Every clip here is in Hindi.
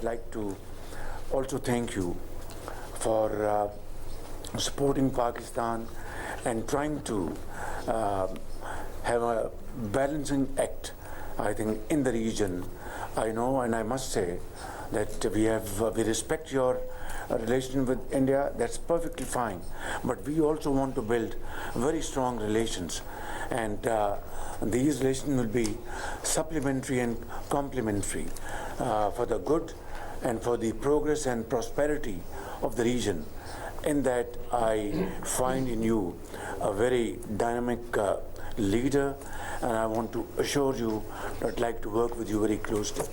I'd like to also thank you for supporting Pakistan and trying to have a balancing act, I think, in the region. I know and I must say that we respect your relation with India. That's perfectly fine, but we also want to build very strong relations, and these relations will be supplementary and complementary for the good and for the progress and prosperity of the region. In that, I find in you a very dynamic leader, and I want to assure you that I'd like to work with you very closely.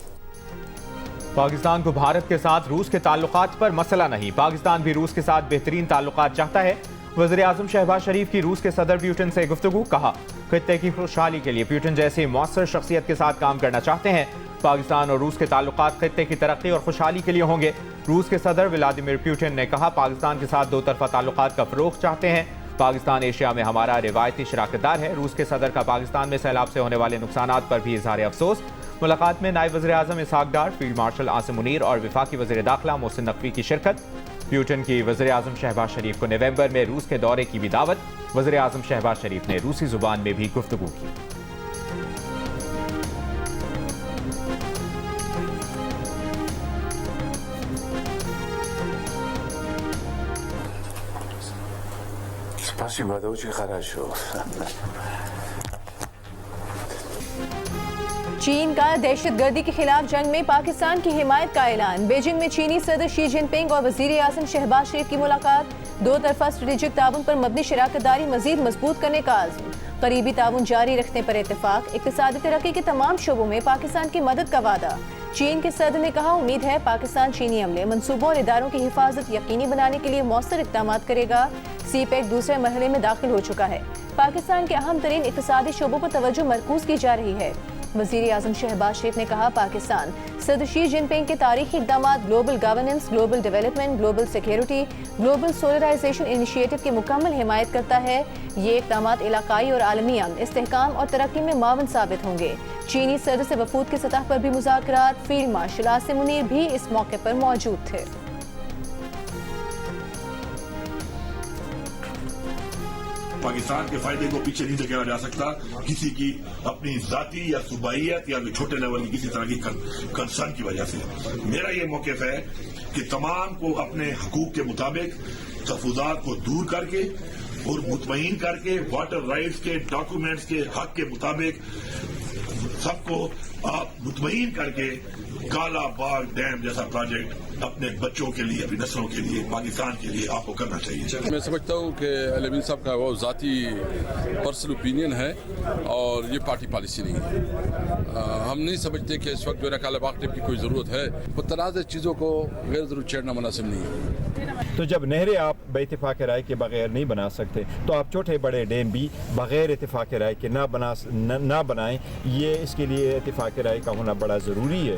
Pakistan को भारत के साथ रूस के ताल्लुकात पर मसला नहीं, पाकिस्तान भी रूस के साथ बेहतरीन ताल्लुकात चाहता है। वज़ीर आज़म शहबाज शरीफ की रूस के सदर प्यूटिन से गुफ्तगू, कहा खित्ते की खुशहाली के लिए प्यूटिन जैसी मौसर शख्सियत के साथ काम करना चाहते हैं। पाकिस्तान और रूस के ताल्लुकात खित्ते की तरक्की और खुशहाली के लिए होंगे। रूस के सदर व्लादिमीर पुतिन ने कहा पाकिस्तान के साथ दो तरफा ताल्लुकात का फ़रोग़ चाहते हैं। पाकिस्तान एशिया में हमारा रिवायती शराकतदार है। रूस के सदर का पाकिस्तान में सैलाब से होने वाले नुकसानात पर भी इज़हार अफसोस। मुलाकात में नायब वज़ीर आज़म इसहाक डार, फील्ड मार्शल आसिम मुनीर और वफाकी वज़ीर दाखिला मोहसिन नकवी की शिरकत। पुतिन की वज़ीर आज़म शहबाज शरीफ को नवंबर में रूस के दौरे की भी दावत। वज़ीर आज़म शहबाज शरीफ ने रूसी ज़ुबान में भी गुफ्तगू की। Спасибо, это очень хорошо. चीन का दहशतगर्दी के खिलाफ जंग में पाकिस्तान की हिमायत का ऐलान। बीजिंग में चीनी सदर शी जिनपिंग और वज़ीर आज़म शहबाज शरीफ की मुलाकात। दो तरफा स्ट्रेटेजिक ताउन पर मबनी शराकतदारी मजीद मजबूत करने का आज़म। करीबी ताउन जारी रखने पर इत्तेफाक। इक़्तिसादी तरक्की के तमाम शोबों में पाकिस्तान की मदद का वादा। चीन के सदर ने कहा उम्मीद है पाकिस्तान चीनी अमले, मनसूबों और इदारों की हिफाजत यकीनी बनाने के लिए मौसर इक़दाम करेगा। सीपेक दूसरे मरहले में दाखिल हो चुका है। पाकिस्तान के अहम तरीन इक़्तिसादी शोबों पर तवज्जो मरकूज की जा रही है। वज़ीर आज़म शहबाज शरीफ ने कहा पाकिस्तान सदर शी जिनपिंग के तारीखी इक़दामात global governance, global development, global security, global solarisation initiative की मुकम्मल हिमायत करता है। ये इक़दामात इलाकाई और आलमी अमन, इस्तेहकाम और तरक्की में मावन साबित होंगे। चीनी सदर से वफूद की सतह पर भी मुज़ाकरात। फील्ड मार्शल आसिम मुनीर भी इस मौके पर मौजूद थे। पाकिस्तान के फायदे को पीछे नहीं धकेला जा सकता। किसी की अपनी जाती या सूबाइयत या छोटे लेवल की किसी तरह की कंसर्न की वजह से मेरा ये मौक़िफ़ है कि तमाम को अपने हकूक के मुताबिक तहफ़्फ़ुज़ात को दूर करके और मुतमईन करके वाटर राइट्स के डॉक्यूमेंट्स के हक के मुताबिक सबको आप मुतमईन करके काला बाग डैम जैसा प्रोजेक्ट अपने बच्चों के लिए, अपनी नस्लों के लिए, पाकिस्तान के लिए आपको करना चाहिए। मैं समझता हूँ कि अल-अमीन साहब का वो ज़ाती पर्सनल ओपिनियन है और ये पार्टी पॉलिसी नहीं है। हम नहीं समझते कि इस वक्त जो है काला बाग डैम की कोई ज़रूरत है। मुतनाज़ चीज़ों को गैर ज़रूर छेड़ना मुनासिब नहीं है। तो जब नहरें आप बेइत्तेफाक राय के बगैर नहीं बना सकते तो आप छोटे बड़े डैम भी बगैर इत्तेफाक राय के ना बनाएं। ये इसके लिए इत्तेफाक राय का होना बड़ा ज़रूरी है।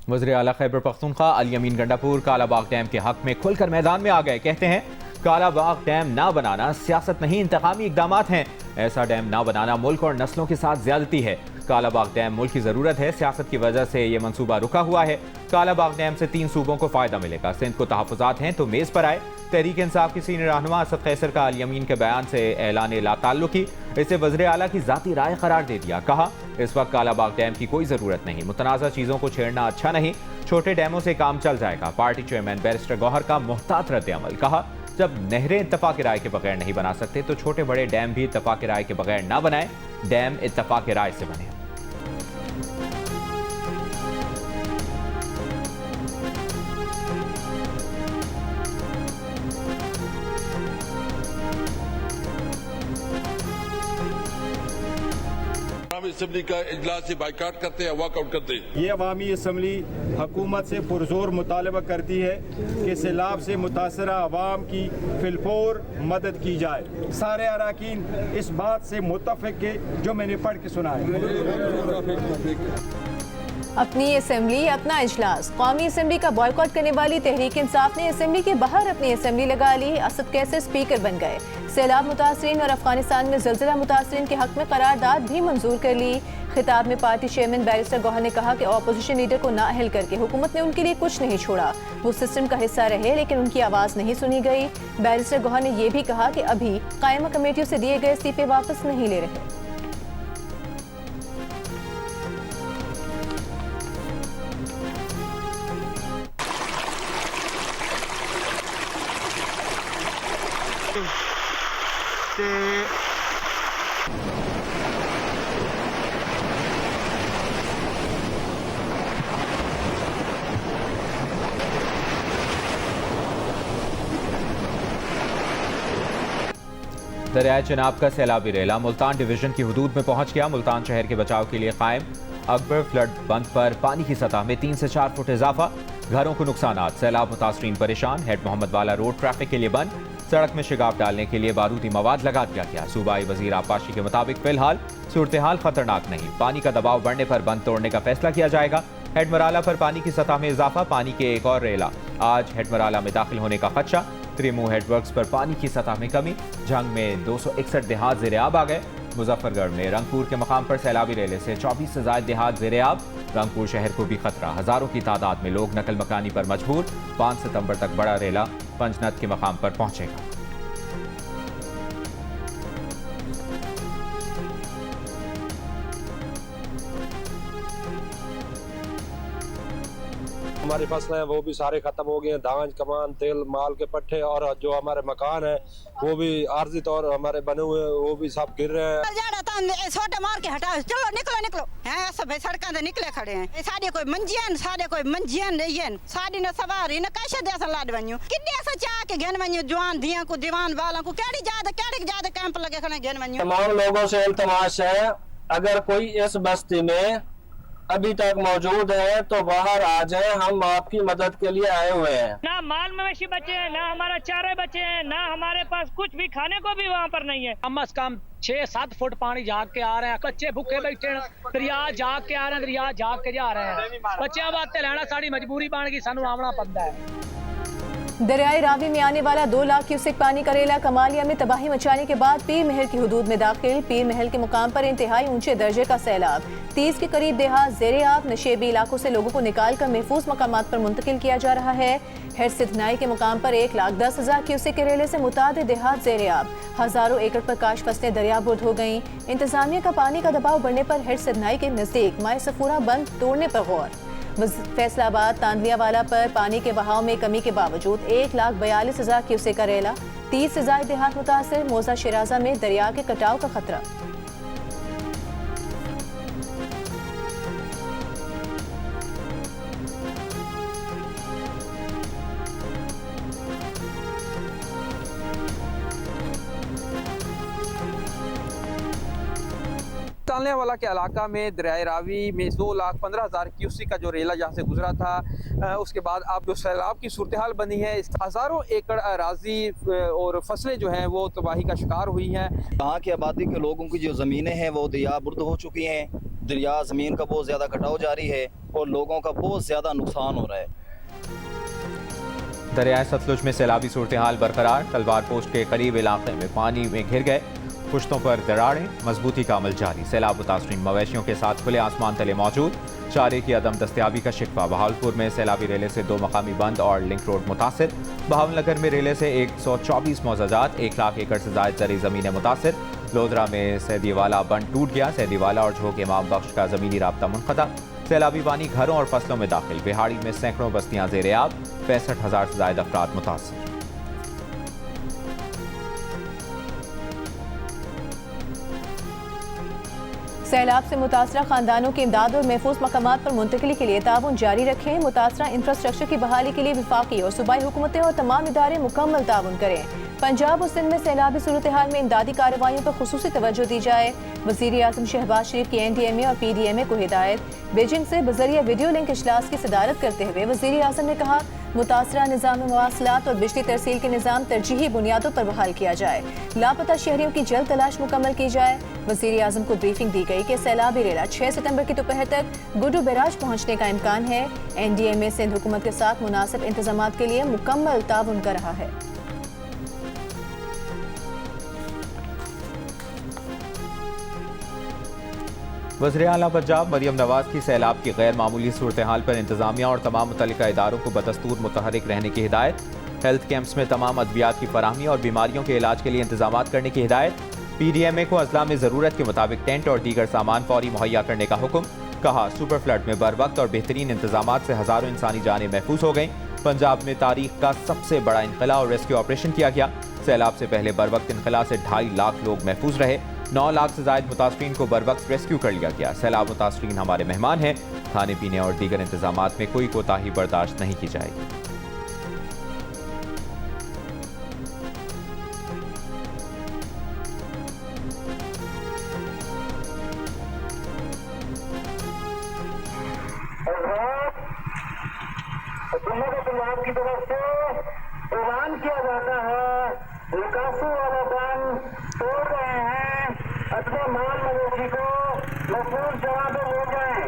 वज़ीर आला खैबर पख्तूनख्वा अली अमीन गंडापुर काला बाग डैम के हक में खुलकर मैदान में आ गए। कहते हैं काला बाग डैम ना बनाना सियासत नहीं, इंतकामी इक़दामात हैं। ऐसा डैम ना बनाना मुल्क और नस्लों के साथ ज़्यादती है। काला बाग डैम मुल्क की ज़रूरत है, सियासत की वजह से ये मनसूबा रुका हुआ है। काला बाग डैम से 3 सूबों को फ़ायदा मिलेगा। सिंध को तहफ़्फ़ुज़ात हैं तो मेज़ पर आए। तहरीक इंसाफ की सीनियर रहनुमा असद कैसर का अली अमीन के बयान से ऐलान ला ताल्लुकी, इसे वज़ीर आला की ज़ाती राय करार दे दिया। कहा इस वक्त काला बाग डैम की कोई ज़रूरत नहीं, मुतनाज़ा चीज़ों को छेड़ना अच्छा नहीं, छोटे डैमों से काम चल जाएगा। पार्टी चेयरमैन बैरिस्टर गौहर का मुहतात रद्द-ए-अमल। कहा जब नहरें इत्तफाक राय के बगैर नहीं बना सकते तो छोटे बड़े डैम भी इत्तफाक राय के बगैर ना बनाएं, डैम इत्तफाक राय से बने। असम्बली का इजलास से बाइकाट करते हैं, वॉकआउट करते हैं। ये अवामी असम्बली हुकूमत से पुरजोर मुतालबा करती है कि सैलाब से मुतासरा अवाम की फिलफोर मदद की जाए। सारे अराकीन इस बात से मुत्तफिक के जो मैंने पढ़ के सुना है। अपनी असेंबली अपना इजलास। कौमी असेंबली का बॉयकॉट करने वाली तहरीक इंसाफ ने असेंबली के बाहर अपनी असेंबली लगा ली। असद कैसर स्पीकर बन गए। सैलाब मुतासरीन और अफगानिस्तान में ज़लज़ला मुतासरीन के हक में करारदाद भी मंजूर कर ली। खिताब में पार्टी चेयरमैन बैरिस्टर गौहर ने कहा कि ऑपोजिशन लीडर को नाअहल करके हुकूमत ने उनके लिए कुछ नहीं छोड़ा। वो सिस्टम का हिस्सा रहे लेकिन उनकी आवाज़ नहीं सुनी गई। बैरिस्टर गौहर ने यह भी कहा कि अभी कायमा कमेटियों से दिए गए इस्तीफे वापस नहीं ले रहे। दरियाए चिनाब का सैलाबी रेला मुल्तान डिवीजन की हदूद में पहुंच गया। मुल्तान शहर के बचाव के लिए कायम अकबर फ्लड बंद पर पानी की सतह में 3 से 4 फुट इजाफा। घरों को नुकसानात, सैलाब मुतासरीन परेशान। हेड मोहम्मद वाला रोड ट्रैफिक के लिए बंद। सड़क में शिगाफ डालने के लिए बारूदी मवाद लगा दिया गया। सूबाई वजीर आबपाशी के मुताबिक फिलहाल सूरत हाल खतरनाक नहीं। पानी का दबाव बढ़ने पर बंद तोड़ने का फैसला किया जाएगा। हेड मराला पर पानी की सतह में इजाफा। पानी के एक और रेला आज हेड मराला में दाखिल होने का खदशा। त्रिमू हेडवर्क्स पर पानी की सतह में कमी। जंग में 261 देहात ज़ेर-ए-आब आ गए। मुजफ्फरगढ़ में रंगपुर के मकाम पर सैलाबी रेले से 24 से ज़ायद देहात ज़ेर-ए-आब। रंगपुर शहर को भी खतरा, हजारों की तादाद में लोग नकल मकानी पर मजबूर। 5 सितंबर तक बड़ा रेला पंजनद के मकाम पर पहुंचेगा। हमारी फसलें हैं वो भी सारे खत्म हो गए हैं। धान, कमान, तेल, माल के पट्टे और जो हमारे मकान है वो भी आर्जी तौर हमारे बने हुए वो भी सब गिर रहे हैं। छोटे मार के हटाओ, चलो निकलो निकलो हैं सब सड़कों से निकले खड़े हैं। साढ़े कोई मंजियन साढ़े कोई मंजियन नहीं है। साड़ी ने सवारी ने कैसे देस लाड वन्यू किड्डे से चाह के घेन वन्यू जवान धिया को दीवान वालों को केड़ी ज्यादा कैंप लगे खड़े घेन वन्यू। तमाम लोगों से इल्तमास है अगर कोई इस बस्ती में अभी तक मौजूद है तो बाहर आ जाए, हम आपकी मदद के लिए आए हुए हैं। ना माल मवेशी बचे हैं, ना हमारा चारे बचे हैं, ना हमारे पास कुछ भी खाने को भी वहाँ पर नहीं है। कम से कम 6-7 फुट पानी झाग के आ रहे हैं। बच्चे भूखे बैठे हैं, दरिया झाग के आ रहे हैं, दरिया झाग के जा रहे हैं। बच्चे बातें लेना साड़ी मजबूरी बन गई, सानू आवना पड़ता है। दरियाए रावी में आने वाला 2 लाख क्यूसेक पानी का रेला कमालिया में तबाही मचाने के बाद पीर महल की हदूद में दाखिल। पीर महल के मुकाम पर इंतहाई ऊंचे दर्जे का सैलाब। 30 के करीब देहात ज़ेर-ए-आब। नशेबी इलाकों से लोगों को निकाल कर महफूज मकामात पर मुंतकिल किया जा रहा है। हेड सिद्धनाई के मुकाम पर 1,10,000 क्यूसेक के रेले से मुतादिद देहात ज़ेर-ए-आब। हजारों एकड़ पर काश फसलें दरियाबुर्द हो गईं। इंतजामिया का पानी का दबाव बढ़ने पर हेड सिद्धनाई के नजदीक माए सफूरा बंद तोड़ने पर गौर। फैसलाबाद तांदलियावाला पर पानी के बहाव में कमी के बावजूद 1,42,000 क्यूसेक का रेला। 30 से ज़ायद देहात मुतासिर। मौजा शिराजा में दरिया के कटाव का खतरा। तांदलियावाला के इलाका में दरियाए रावी में 2,15,000 क्यूसेक का जो रेला जहाँ से गुजरा था, उसके बाद अब जो सैलाब की सूरत हाल बनी है, हज़ारों एकड़ अराजी और फसलें जो हैं वो तबाही का शिकार हुई हैं। यहाँ की आबादी के लोगों की जो ज़मीनें हैं वो दरियाबुर्द हो चुकी हैं। दरिया ज़मीन का बहुत ज़्यादा कटाव जारी है और लोगों का बहुत ज़्यादा नुकसान हो रहा है। दरियाए सतलुज में सैलाबी सूरत हाल बरकरार। तलवार पोस्ट के करीब इलाके में पानी में घिर गए। पुश्तों पर दरारें, मजबूती का अमल जारी। सैलाब मुतासरीन मवेशियों के साथ खुले आसमान तले मौजूद। चारे की अदम दस्तयाबी का शिकवा। बहावलपुर में सैलाबी रेले से 2 मकामी बंद और लिंक रोड मुतासिर। बहावलनगर में रेले से 124 मौजाजात, 1 लाख एकड़ से ज़ायद ज़री ज़मीनें मुतासिर। लोधरा में सैदीवाला बंद टूट गया। सैदीवाला और झोंक इमाम बख्श का ज़मीनी राब्ता मुनक़ता। सैलाबी पानी घरों और फसलों में दाखिल। बिहाड़ी में सैकड़ों बस्तियाँ ज़ेर-ए-आब। 65,000 से ज़ायद अफराद मुतासिर। सैलाब से मुतासरा खानदानों की इमदाद और महफूज मकामात पर मुंतकिली के लिए ताउन जारी रखें। मुतासरा इंफ्रास्ट्रक्चर की बहाली के लिए विफाकी और सूबाई हुकूमतें और तमाम इदारे मुकम्मल ताउन करें। पंजाब और सिंध में सैलाबी सूरत हाल में इमदादी कार्रवाइयों पर खुसूसी तवज्जो दी जाए। वज़ीर आज़म शहबाज शरीफ की NDMA और PDMA को हिदायत। बीजिंग से बज़रिया वीडियो लिंक इजलास की सदारत करते हुए वज़ीर आज़म ने कहा, मुतासरा निज़ाम मवासलात और बिजली तरसील के निज़ाम तरजीही बुनियादों पर बहाल किया जाए। लापता शहरियों की जल्द तलाश मुकम्मल की जाए। वज़ीर आज़म को ब्रीफिंग दी गई कि सैलाबी रेला 6 सितंबर की दोपहर तक गुड्डू बैराज पहुँचने का इम्कान है। NDMA सिंध हुकूमत के साथ मुनासिब इंतजामात के लिए मुकम्मल ताउन कर रहा है। वज़ीर आला पंजाब मरियम नवाज की सैलाब की गैर मामूली सूरत हाल पर इंतजामिया और तमाम मुतल्लिका इदारों को बदस्तूर मुतहरिक रहने की हिदायत। हेल्थ कैंप्स में तमाम अद्वियात की फराहमी और बीमारियों के इलाज के लिए इंतजाम करने की हिदायत। PDMA को अजला में ज़रूरत के मुताबिक टेंट और दीगर सामान फौरी मुहैया करने का हुक्म। कहा, सुपर फ्लड में बर वक्त और बेहतरीन इंतजाम से हज़ारों इंसानी जानें महफूज हो गईं। पंजाब में तारीख का सबसे बड़ा इनखला और रेस्क्यू ऑपरेशन किया गया। सैलाब से पहले बर वक्त इनखला से 2.5 लाख लोग महफूज रहे। 9 लाख से ज़ायद मुतासरीन को बर वक्त रेस्क्यू कर लिया गया। सैलाब मुतासरीन हमारे मेहमान हैं। खाने पीने और दीगर इंतजामात में कोई कोताही बर्दाश्त नहीं की जाएगी। पंजाब की तरफ से ऐलान किया जाता है, निकासी वाला बंद तोड़ रहे हैं, अपने माल मवेशी को महफूज जगह पर ले जाएं।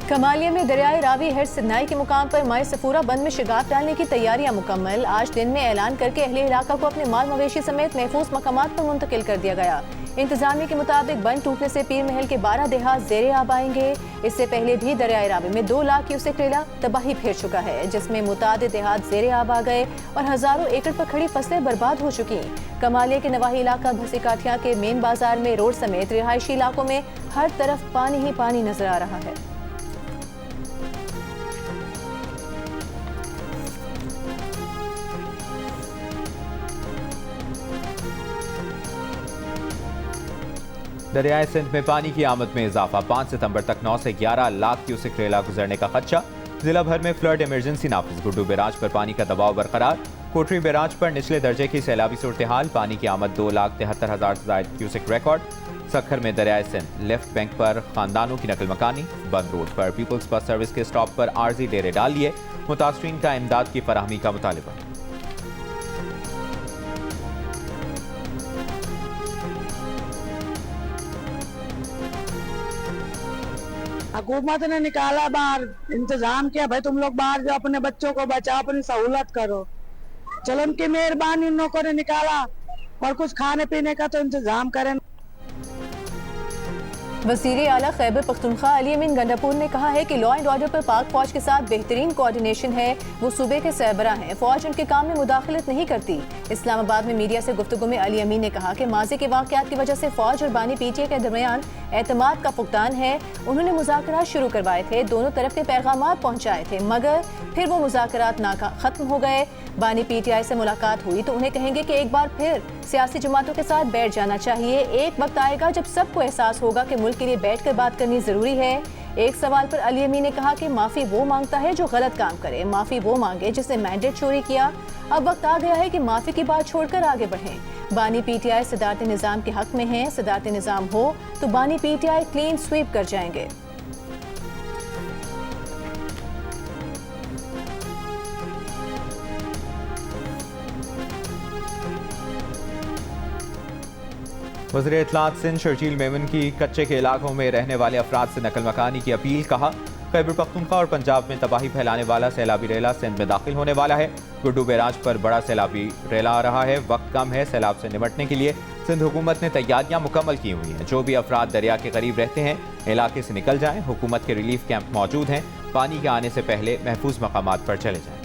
कमालिया में दरियाई रावी हेड सिदनाई के मुकाम पर माए सफूरा बंद में शिगाफ डालने की तैयारियां मुकम्मल। आज दिन में ऐलान करके अहले इलाका को अपने माल मवेशी समेत महफूज मकामात पर मुंतकिल कर दिया गया। इंतजामिया के मुताबिक बंद टूटने से पीर महल के 12 देहात ज़ेरे आब आएंगे। इससे पहले भी दरियाई रावी में 2 लाख क्यूसेक रेला तबाही फेर चुका है, जिसमें मुतादिद देहात ज़ेरे आब आ गए और हजारों एकड़ पर खड़ी फसलें बर्बाद हो चुकी। कमालिया के नवाही इलाका भसी काठिया के मेन बाजार में रोड समेत रिहायशी इलाकों में हर तरफ पानी ही पानी नजर आ रहा है। दरियाए सिंध में पानी की आमद में इजाफा। 5 सितंबर तक 9 से 11 लाख क्यूसेक रेला गुजरने का खदशा। जिला भर में फ्लड इमरजेंसी नाफिज। गुड्डू बैराज पर पानी का दबाव बरकरार। कोटरी बैराज पर निचले दर्जे की सैलाबी सूरत हाल। पानी की आमद 2,73,000 से ज्यादा क्यूसेक रिकॉर्ड। सखर में दरियाए सिंध लेफ्ट बैंक पर खानदानों की नकल मकानी। बंद रोड पर पीपल्स बस सर्विस के स्टॉप पर आर्जी डेरे डाल लिए। मुतासरीन का इमदाद की फराहमी का मुतालबा। हुकूमत ने निकाला बाहर, इंतजाम किया, भाई तुम लोग बाहर जाओ, अपने बच्चों को बचाओ, अपनी सहूलत करो। चलो उनकी मेहरबानी, उन लोगों ने निकाला और कुछ खाने पीने का तो इंतजाम करें। वज़ीर आला खैबर पख्तूनख्वा अली अमीन गंडापुर ने कहा है कि लॉ एंड ऑर्डर पर पाक फौज के साथ बेहतरीन कोऑर्डिनेशन है। वो सूबे के सरबराह हैं, फौज उनके काम में मुदाखलत नहीं करती। इस्लामाबाद में मीडिया से गुफ्तगू में अली अमीन ने कहा कि माजी के वाक़यात की वजह से फौज और बानी PTA के दरमियान एतमाद का फुकदान है। उन्होंने मुज़ाकरात शुरू करवाए थे, दोनों तरफ के पैगामात पहुँचाए थे, मगर फिर वो मुज़ाकरात ख़त्म हो गए। बानी PTI से मुलाकात हुई तो उन्हें कहेंगे कि एक बार फिर सियासी जमातों के साथ बैठ जाना चाहिए। एक वक्त आएगा जब सबको एहसास होगा कि मुल्क के लिए बैठकर बात करनी जरूरी है। एक सवाल पर अली अमीन ने कहा कि माफी वो मांगता है जो गलत काम करे, माफी वो मांगे जिसने मैंडेट चोरी किया। अब वक्त आ गया है कि माफी की बात छोड़कर आगे बढ़ें। बानी PTI सदारती निज़ाम के हक में है। सदारती निज़ाम हो तो बानी PTI क्लीन स्वीप कर जाएंगे। वज़ीर इत्तलात सिंध शर्जील मेमन की कच्चे के इलाकों में रहने वाले अफराद से नकल मकानी की अपील। कहा, खैबर पख्तूनख्वा और पंजाब में तबाही फैलाने वाला सैलाबी रेला सिंध में दाखिल होने वाला है। गुड्डू बैराज पर बड़ा सैलाबी रेला आ रहा है। वक्त कम है। सैलाब से निपटने के लिए सिंध हुकूमत ने तैयारियां मुकम्मल की हुई हैं। जो भी अफराद दरिया के करीब रहते हैं इलाके से निकल जाएं। हुकूमत के रिलीफ कैंप मौजूद हैं। पानी के आने से पहले महफूज मकामात पर चले जाएं।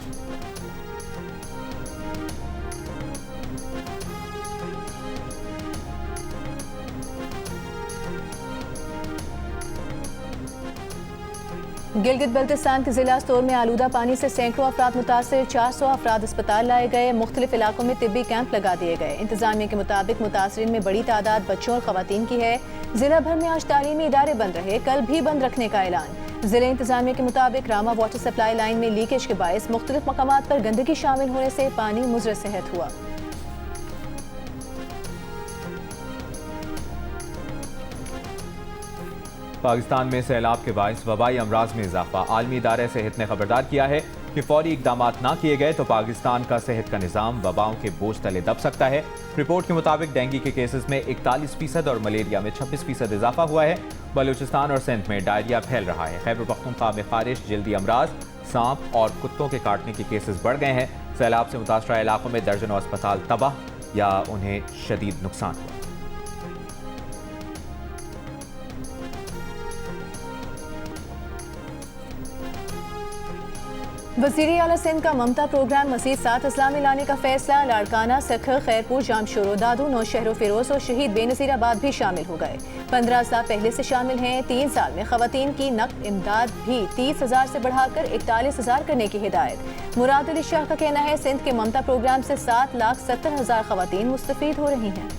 गिलगित बल्तिस्तान के जिला स्टोर में आलूदा पानी से सैकड़ों अफराद मुतासर। 400 अफराद अस्पताल लाए गए। मुख्तलिफ इलाकों में तिब्बी कैंप लगा दिए गए। इंतजामिया के मुताबिक मुतासरीन में बड़ी तादाद बच्चों और खवातीन की है। जिला भर में आज तालीमी इदारे बंद रहे, कल भी बंद रखने का ऐलान। जिले इंतजामिया के मुताबिक रामा वाटर सप्लाई लाइन में लीकेज के बायस मुख्तलिफ मकामात पर गंदगी शामिल होने से पानी मुज़र सेहत हुआ। पाकिस्तान में सैलाब के बायस वबाई अमराज में इजाफा। आलमी इदारे सेहत ने खबरदार किया है कि फौरी इकदाम ना किए गए तो पाकिस्तान का सेहत का निज़ाम वबाओं के बोझ तले दब सकता है। रिपोर्ट के मुताबिक डेंगू के केसेस में 41% और मलेरिया में 26% इजाफा हुआ है। बलूचिस्तान और सिंध में डायरिया फैल रहा है। खैबर पख्तूनख्वा में खारिश, जल्दी अमराज, सांप और कुत्तों के काटने के केसेस बढ़ गए हैं। सैलाब से मुतासरा इलाकों में दर्जनों अस्पताल तबाह या उन्हें शदीद नुकसान हुआ। वज़ीर आला सिंध का ममता प्रोग्राम मज़ीद 7 अजला में लाने का फैसला। लाड़काना, सखर, खैरपुर, जामशोरो, दादू, नौशहरो, फिरोज और शहीद बेनज़ीराबाद भी शामिल हो गए। 15 अजला पहले से शामिल हैं। 3 साल में ख़वातीन की नक़द इमदाद भी 30,000 से बढ़ाकर 41,000 करने की हिदायत। मुराद अली शाह का कहना है सिंध के ममता प्रोग्राम से 7,70,000 ख़वातीन मुस्तफ़ीद हो रही हैं।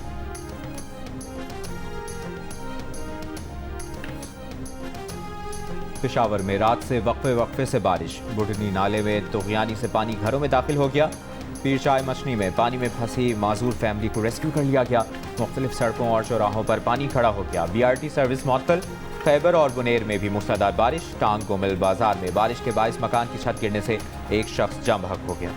पेशावर में रात से वक्फे से बारिश। बुढ़नी नाले में तुग़यानी से पानी घरों में दाखिल हो गया। पीर चाय मछली में पानी में फंसी माजूर फैमिली को रेस्क्यू कर लिया गया। मुख्तलिफ सड़कों और चौराहों पर पानी खड़ा हो गया। BRT सर्विस मुअत्तल। खैबर और बुनेर में भी मूसलाधार बारिश। टांग गोमिल बाजार में बारिश के बाइस मकान की छत गिरने से एक शख्स जाम बहक हो गया।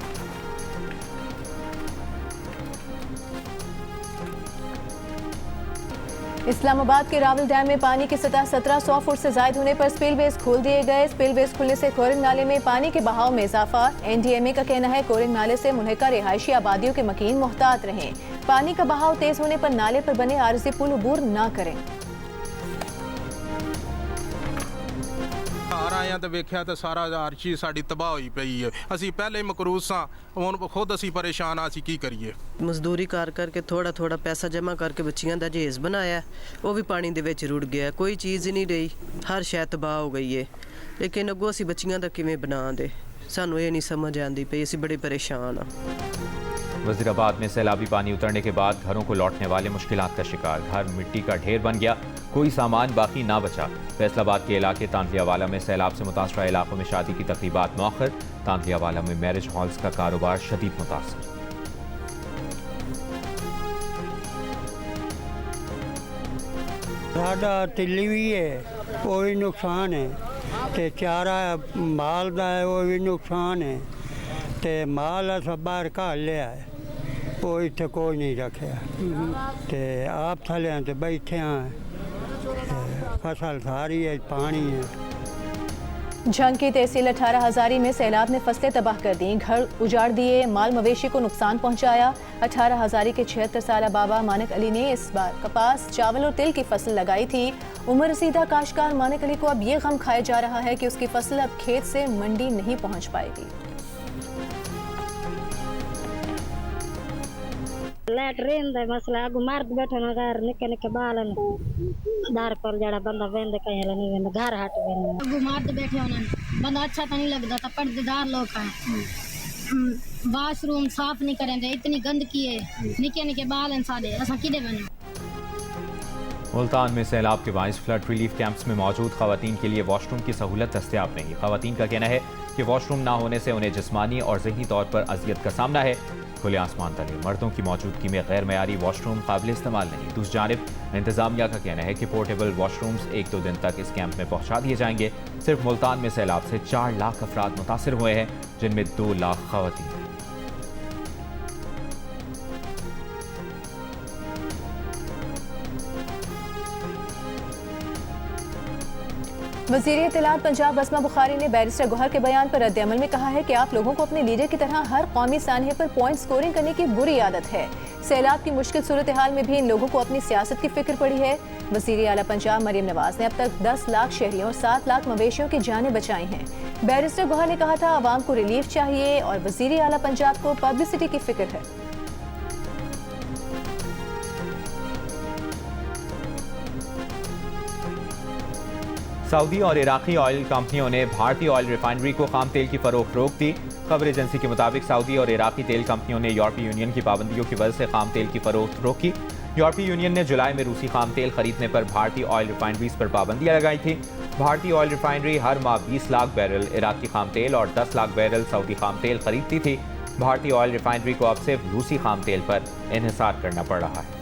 इस्लामाबाद के रावल डैम में पानी की सतह 1700 फुट से ज्यादा होने पर स्पिलवेज खोल दिए गए। स्पिलवेज खुलने से कोरिंग नाले में पानी के बहाव में इजाफा। NDMA का कहना है कोरिंग नाले से मुल्हिका रिहायशी आबादियों के मकीन मोहतात रहें। पानी का बहाव तेज होने पर नाले पर बने आरजी पुल अबूर न करें। आया तो वेख्या तो सारा हर चीज़ साड़ी तबाह हुई पई है। असी पहले मकरूज सा हुण खुद असी परेशान असी की करिए। मजदूरी कर करके थोड़ा थोड़ा पैसा जमा करके बच्चियां दा जहेज बनाया, वो भी पानी दे विच रुड़ गया। कोई चीज़ ही नहीं रही, हर शै तबाह हो गई है। लेकिन अगों असी बच्चियां दा किवें बना दे, सानू ये नहीं समझ आती पई, असी बड़े परेशान हाँ। वज़ीराबाद में सैलाबी पानी उतरने के बाद घरों को लौटने वाले मुश्किलात का शिकार। घर मिट्टी का ढेर बन गया, कोई सामान बाकी ना बचा। फैसलाबाद के इलाके तांतलियावाला में सैलाब से मुतासरा इलाकों में शादी की तकरीबात मौखर। तांतलियावाला में मैरिज हॉल्स का कारोबार शदीद मुतासर। साडा तिल्ली भी है, वो भी नुकसान है, ते चारा माल दा है वो भी नुकसान है, ते माल अस बाहर घाल लिया है, वो इत्थे कोई नहीं रखा। ते आप थले ते बैठे हैं, फसल सारी है, पानी है। जंग की तहसील 18 हजारी में सैलाब ने फसलें तबाह कर दी, घर उजाड़ दिए, माल मवेशी को नुकसान पहुंचाया। 18 हजारी के 76 साला बाबा मानक अली ने इस बार कपास, चावल और तिल की फसल लगाई थी। उम्र रसीदा काश्तकार मानक अली को अब ये गम खाया जा रहा है कि उसकी फसल अब खेत से मंडी नहीं पहुंच पाएगी। लैटरीन दा मसला अगु मर्द बैठे ना घर निके निके बालन दार पर जड़ा बंदा वेंद कहीं नहीं वेंद घर हट वेंद अगु मर्द बैठे होना बंदा अच्छा तो नहीं लगता था। पर्देदार लोग हैं, वाशरूम साफ नहीं करेंगे, इतनी गंदगी है, निके निके बालन सादे असा किदे बने। मुल्तान में सैलाब के बाइस फ्लड रिलीफ कैंप्स में मौजूद खवातीन के लिए वॉशरूम की सहूलत दस्तयाब नहीं। खवातीन का कहना है कि वॉशरूम ना होने से उन्हें जिस्मानी और ज़हनी तौर पर अजियत का सामना है। खुले आसमान तले मर्दों की मौजूदगी में गैर मयारी वॉशरूम काबिल इस्तेमाल नहीं। दूसरी जानिब इंतजामिया का कहना है कि पोर्टेबल वॉशरूम्स 1-2 दिन तक इस कैंप में पहुंचा दिए जाएंगे। सिर्फ मुल्तान में सैलाब से 4 लाख अफराद मुतासिर हुए हैं, जिनमें 2 लाख खवातीन। वज़ीर इत्तलात पंजाब असमा बुखारी ने बैरिस्टर गौहर के बयान पर रद्द-ए-अमल में कहा है कि आप लोगों को अपने लीडर की तरह हर कौमी सानहे पर पॉइंट स्कोरिंग करने की बुरी आदत है। सैलाब की मुश्किल सूरत हाल में भी इन लोगों को अपनी सियासत की फिक्र पड़ी है। वज़ीर आला पंजाब मरियम नवाज ने अब तक 10 लाख शहरियों और 7 लाख मवेशियों की जानें बचाई हैं। बैरिस्टर गौहर ने कहा था आवाम को रिलीफ चाहिए और वज़ीर आला पंजाब को पब्लिसिटी की फिक्र है। सऊदी और इराकी ऑयल कंपनियों ने भारतीय ऑयल रिफाइनरी को खाम तेल की फरोख्त रोक दी। खबर एजेंसी के मुताबिक सऊदी और इराकी तेल कंपनियों ने यूरोपीय यूनियन की पाबंदियों की वजह से खाम तेल की फरोख्त रोकी। यूरोपीय यूनियन ने जुलाई में रूसी खाम तेल खरीदने पर भारतीय ऑयल रिफाइनरीज पर पाबंदियां लगाई थी। भारतीय ऑयल रिफाइनरी हर माह 20 लाख बैरल इराकी खाम तेल और 10 लाख बैरल सऊदी खाम तेल खरीदती थी। भारतीय ऑयल रिफाइनरी को अब सिर्फ रूसी खाम तेल पर इन्हिसार करना पड़ रहा है।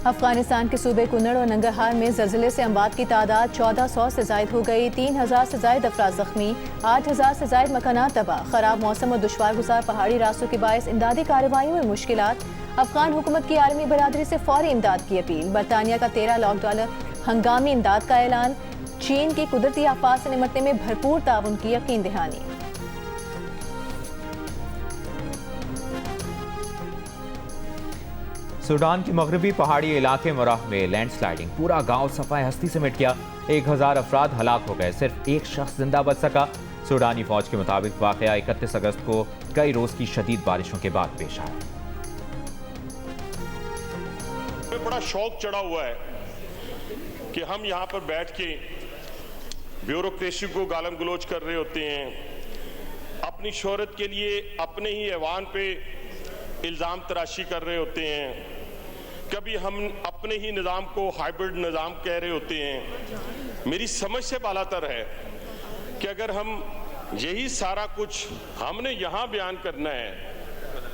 अफगानिस्तान के सूबे कुन्नड़ और नंगरहार में ज़लज़ले से अमवात की तादाद 1400 से ज़ायद हो गई। 3000 से ज़ायद अफराद ज़ख्मी, 8000 से ज़ायद मकानात तबाह। ख़राब मौसम और दुश्वार गुजार पहाड़ी रास्तों के बायस इमदादी कार्रवाइयों में मुश्किलात। अफगान हुकूमत की आलमी बरादरी से फौरी इमदाद की अपील। बरतानिया का 13 लाख डॉलर हंगामी इमदाद का ऐलान। चीन की कुदरती आफात से निमटने में भरपूर ताउन की यकीन दहानी। सूडान के मगरबी पहाड़ी इलाके मराह में लैंडस्लाइडिंग, पूरा गांव सफाई हस्ती से मिट गया। 1000 अफराद हलाक हो गए, सिर्फ एक शख्स जिंदा बच सका। सूडानी फौज के मुताबिक वाकया 31 अगस्त को कई रोज की शदीद बारिशों के बाद पेश आया। बड़ा शौक चढ़ा हुआ है कि हम यहाँ पर बैठ के ब्यूरोक्रेसी को गालम गलोच कर रहे होते हैं, अपनी शोहरत के लिए अपने ही ऐवान पे इल्ज़ाम तराशी कर रहे होते हैं, कभी हम अपने ही निज़ाम को हाइब्रिड निज़ाम कह रहे होते हैं। मेरी समझ से बालातर है कि अगर हम यही सारा कुछ हमने यहाँ बयान करना है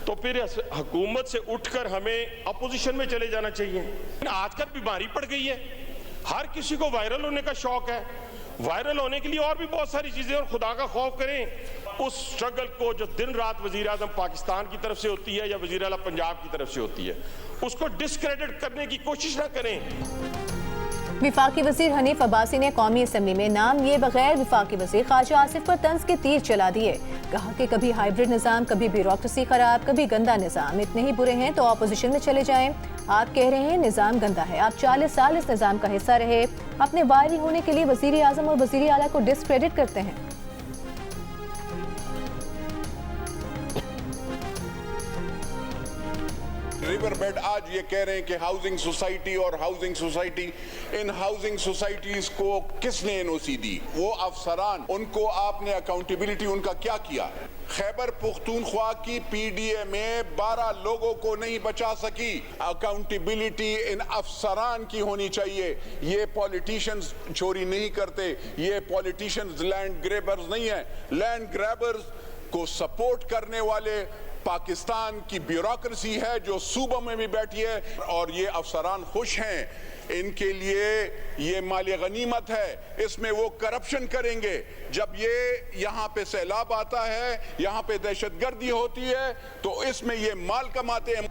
तो फिर हुकूमत से उठकर हमें अपोजिशन में चले जाना चाहिए। आजकल बीमारी पड़ गई है, हर किसी को वायरल होने का शौक है। वायरल होने के लिए और भी बहुत सारी चीजें, और खुदा का खौफ करें उस स्ट्रगल को जो दिन रात वजीर आज़म पाकिस्तान की तरफ से होती है या वजीर आला पंजाब की तरफ से होती है, उसको डिस्क्रेडिट करने की कोशिश ना करें। विफाकी वजीर हनीफ अब्बासी ने कौमी असम्बली में नाम लिए बगैर विफाकी वजीर ख्वाजा आसिफ पर तंज के तीर चला दिए। कहा कि कभी हाइब्रिड निज़ाम, कभी ब्यूरोक्रेसी खराब, कभी गंदा निज़ाम। इतने ही बुरे हैं तो ऑपोजिशन में चले जाएं। आप कह रहे हैं निज़ाम गंदा है, आप 40 साल इस निज़ाम का हिस्सा रहे, अपने वायरल होने के लिए वजीर आज़म और वजीर आला को डिस्क्रेडिट करते हैं। रिवर बेड आज ये कह रहे हैं कि हाउसिंग सोसाइटी और हाउसिंग सोसाइटी, इन हाउसिंग सोसाइटीज को किसने एनओसी दी? वो अफसरान, उनको आपने अकाउंटेबिलिटी उनका क्या किया? खैबर पुख्तूनख्वा की पीडीए में 12 लोगों को नहीं बचा सकी। अकाउंटेबिलिटी इन अफसरान की होनी चाहिए। ये पॉलिटिशियंस चोरी नहीं करते, ये पॉलिटिशियंस लैंड ग्रैबर्स नहीं है। लैंड ग्रैबर्स को सपोर्ट करने वाले पाकिस्तान की ब्यूरोक्रेसी है जो सूबों में भी बैठी है, और ये अफसरान खुश हैं। इनके लिए ये माली गनीमत है, इसमें वो करप्शन करेंगे। जब ये यहाँ पे सैलाब आता है, यहाँ पे दहशतगर्दी होती है, तो इसमें ये माल कमाते हैं।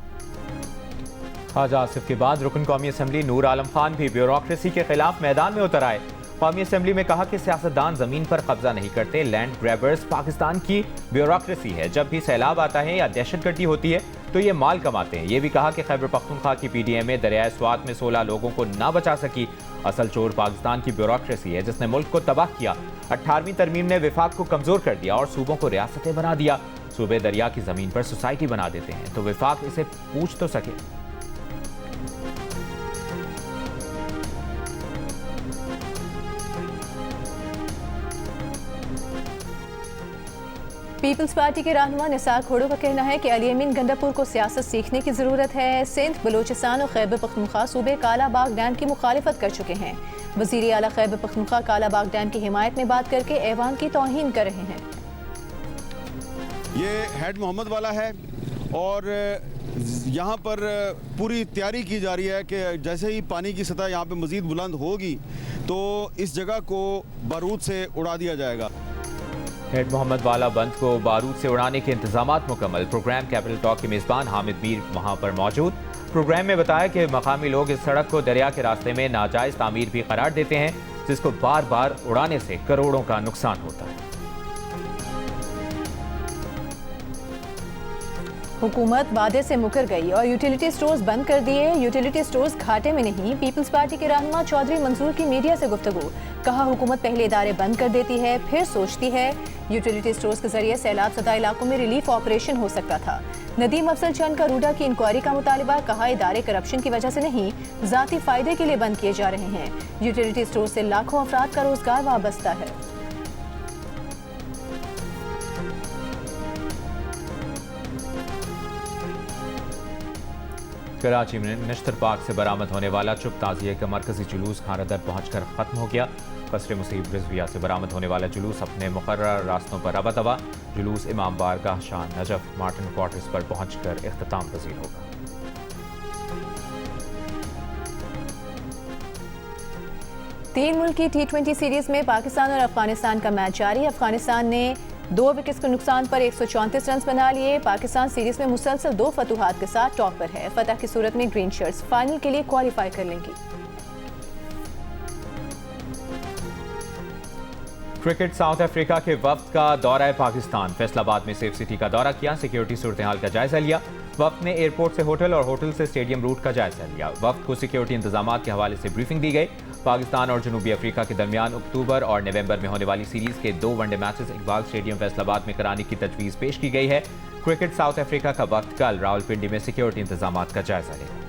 ख्वाजा आसिफ के बाद रुकन कौमी असम्बली नूर आलम खान भी ब्यूरोक्रेसी के खिलाफ मैदान में उतर आए। कौमी असम्बली में कहा कि सियासतदान जमीन पर कब्जा नहीं करते, लैंड ग्रैबर्स पाकिस्तान की ब्यूरोक्रेसी है। जब भी सैलाब आता है या दहशतगर्दी होती है तो ये माल कमाते हैं। ये भी कहा कि खैबर पख्तूनख्वा की पीडीएम में दरियाए स्वात में 16 लोगों को ना बचा सकी। असल चोर पाकिस्तान की ब्यूरोक्रेसी है जिसने मुल्क को तबाह किया। 18वीं तरमीम ने विफाक को कमजोर कर दिया और सूबों को रियासतें बना दिया। सूबे दरिया की जमीन पर सोसाइटी बना देते हैं तो विफाक इसे पूछ तो सके। पीपल्स पार्टी के रहनुमा निसार खोड़ो का कहना है कि अली अमीन गंडापुर को सियासत सीखने की ज़रूरत है। सिंध, बलूचिस्तान और खैबर पख्तूनख्वा सूबे काला बाग डैम की मुखालिफत कर चुके हैं। वज़ीर आला खैबर पख्तूनख्वा काला बाग डैम की हिमायत में बात करके ऐवान की तौहीन कर रहे हैं। ये हेड मोहम्मद वाला है और यहाँ पर पूरी तैयारी की जा रही है कि जैसे ही पानी की सतह यहाँ पे मज़ीद बुलंद होगी तो इस जगह को बारूद से उड़ा दिया जाएगा। हेड मोहम्मद वाला बंद को बारूद से उड़ाने के इंतजामात मुकम्मल। प्रोग्राम कैपिटल टॉक के मेज़बान हामिद मीर वहाँ पर मौजूद। प्रोग्राम में बताया कि मकामी लोग इस सड़क को दरिया के रास्ते में नाजायज़ तामीर भी करार देते हैं, जिसको बार बार उड़ाने से करोड़ों का नुकसान होता है। हुकूमत वादे से मुकर गई और यूटिलिटी स्टोर्स बंद कर दिए। यूटिलिटी स्टोर्स घाटे में नहीं। पीपल्स पार्टी के रहनुमा चौधरी मंसूर की मीडिया से गुफ्तगू। कहा हुकूमत पहले इदारे बंद कर देती है फिर सोचती है। यूटिलिटी स्टोर्स के जरिए सैलाब सदा इलाकों में रिलीफ ऑपरेशन हो सकता था। नदीम अफजल चंद का रूडा की इंक्वायरी का मुतालिबा। कहा इदारे करप्शन की वजह से नहीं, ज़ाती फायदे के लिए बंद किए जा रहे हैं। यूटिलिटी स्टोर से लाखों अफराद का रोजगार वाबस्ता है। कराची में नश्तर पार्क से बरामद होने वाला चुप ताज़िए का मरकजी जुलूस खारदर पहुंचकर ख़त्म हो गया। कसरे मुसीब रिजविया से बरामद होने वाला जुलूस अपने मुकर्रर रास्तों पर रवा दवा। जुलूस इमाम बारगाह शाह नजफ मार्टिन क्वार्टर्स पर पहुंचकर इख्तिताम पजीर होगा। तीन मुल्क की T20 सीरीज में पाकिस्तान और अफगानिस्तान का मैच जारी। अफगानिस्तान ने 2 विकेट्स के नुकसान पर 134 रन बना लिए। पाकिस्तान सीरीज में मुसलसल 2 फतूहात के साथ टॉप पर है। फतह की सूरत में ग्रीन शर्ट्स फाइनल के लिए क्वालिफाई कर लेंगी। क्रिकेट साउथ अफ्रीका के वफ्द का दौरा पाकिस्तान। फैसलाबाद में सेफ सिटी का दौरा किया, सिक्योरिटी सूरत हाल का जायजा लिया। वफ्द ने एयरपोर्ट से होटल और होटल से स्टेडियम रूट का जायजा लिया। वफ्द को सिक्योरिटी इंतजाम के हवाले से ब्रीफिंग दी गई। पाकिस्तान और जनूबी अफ्रीका के दरमियान अक्टूबर और नवंबर में होने वाली सीरीज के 2 one day matches Iqbal stadium Faisalabad में कराने की तजवीज़ पेश की गई है। क्रिकेट साउथ अफ्रीका का वफ्द कल रावलपिंडी में सिक्योरिटी इंतजाम का जायजा लेगा।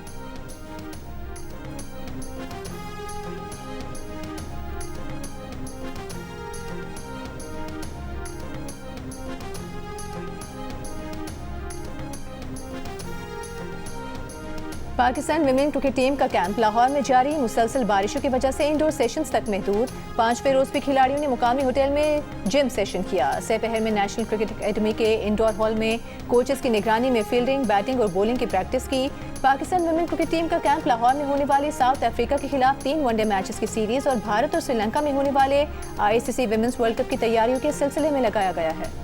पाकिस्तान विमेन क्रिकेट टीम का कैंप लाहौर में जारी। मुसलसल बारिशों की वजह से इंडोर सेशंस तक महदूद। 5 फेरोजपी खिलाड़ियों ने मुकामी होटल में जिम सेशन किया। सेपहर में नेशनल क्रिकेट एकेडमी के इंडोर हॉल में कोचेस की निगरानी में फील्डिंग, बैटिंग और बॉलिंग की प्रैक्टिस की। पाकिस्तान विमेन क्रिकेट टीम का कैंप लाहौर में होने वाली साउथ अफ्रीका के खिलाफ 3 वनडे मैचेस की सीरीज और भारत और श्रीलंका में होने वाले ICC विमेंस वर्ल्ड कप की तैयारियों के सिलसिले में लगाया गया है।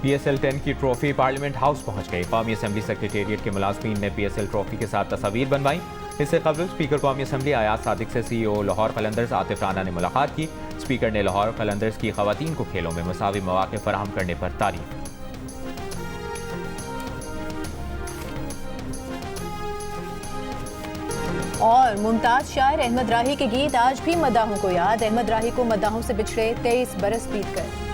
PSL 10 की ट्रॉफी पार्लियामेंट हाउस पहुंच गई। कौमी असम्बली सेक्रेटेरिएट के मुलाजमीन ने PSL ट्रॉफी के साथ तस्वीर बनवाई। इससे कबल स्पीकर कौमी असम्बली अयाज सादिक से CEO लाहौर कलंदर्स आतिफ राना ने मुलाकात की। स्पीकर ने लाहौर कलंदर्स की खवातीन को खेलों में मसावी मौके फराहम करने पर तारीफ। और मुमताज शायर अहमद राही के गीत आज भी मदाहों को याद। अहमद राही को मदाहों से बिछड़े 23 बरस बीत गए।